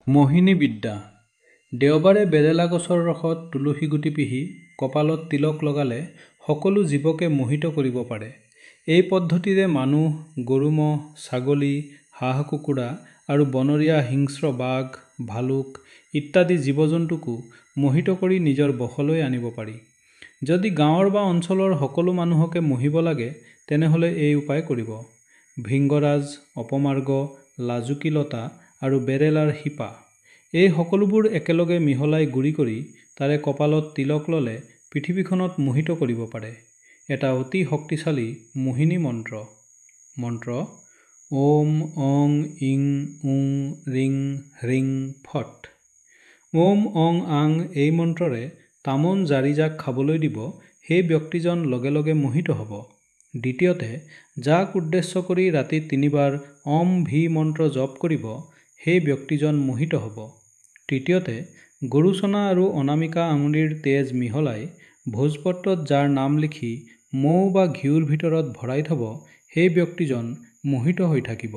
মোহিনী বিদ্যা। দেওবাৰে বেৰেলা গছৰ ৰসত তুলসী গুটি পিহি কপালত তিলক লগালে সকলো জীৱকে মোহিত কৰিব পাৰে। এই পদ্ধতিৰে মানুহ, গৰু ম'হ, ছাগলী, হাঁহ কুকুৰা আৰু বনৰীয়া হিংস্ৰ বাঘ, ভালুক ইত্যাদি জীৱ-জন্তুকো মোহিত কৰি নিজৰ বশলৈ আনিব পাৰি। যদি গাঁৱৰ বা অঞ্চলৰ সকলো মানুহকে মোহিব লাগে তেনেহ'লে এই উপায় কৰিব। ভৃংগৰাজ, অপমাৰ্গ, লাজুকী লতা আৰু বেৰেলাৰ শিপা এই সকলোবোৰ একেলগে মিহলাই গুড়ি কৰি তাৰে কপালত তিলক ল'লে পৃথিৱীখনত মোহিত কৰিব পাৰে। এটা অতি শক্তিশালী মোহিনী মন্ত্ৰ। মন্ত্ৰ: ওম অং ইং উং ৰিং হ্ৰিং ফট। ওম অং আং এই মন্ত্ৰৰে তামোন জাৰি যাক খাবলৈ দিব সেই ব্যক্তিজন লগে লগে মোহিত হ'ব। দ্বিতীয়তে, যাক উদ্দেশ্য কৰি ৰাতি ৩ বাৰ অম ভি মন্ত্ৰ জপ কৰিব সেই ব্যক্তিজন মোহিত হ'ব। তৃতীয়তে, গৰুচনা আৰু অনামিকা আঙুলিৰ তেজ মিহলাই ভোজপত্ৰত যাৰ নাম লিখি মৌ বা ঘিউৰ ভিতৰত ভৰাই থ'ব সেই ব্যক্তিজন মোহিত হৈ থাকিব।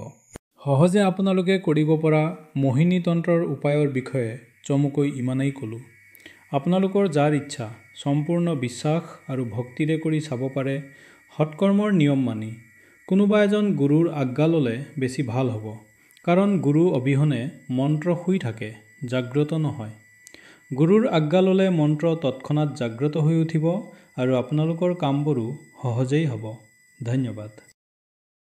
সহজে আপোনালোকে কৰিব পৰা মোহিনী তন্ত্ৰৰ উপায়ৰ বিষয়ে চমুকৈ ইমানেই ক'লোঁ। আপোনালোকৰ যাৰ ইচ্ছা সম্পূৰ্ণ বিশ্বাস আৰু ভক্তিৰে কৰি চাব পাৰে সৎকৰ্মৰ নিয়ম মানি। কোনোবা এজন গুৰুৰ আজ্ঞা ল'লে বেছি ভাল হ'ব। কাৰণ গুৰু অবিহনে মন্ত্ৰ শুই থাকে, জাগ্ৰত নহয়। গুৰুৰ আজ্ঞা ল'লে মন্ত্ৰ তৎক্ষণাৎ জাগ্ৰত হৈ উঠিব আৰু আপোনালোকৰ কামবোৰো সহজেই হ'ব। ধন্যবাদ।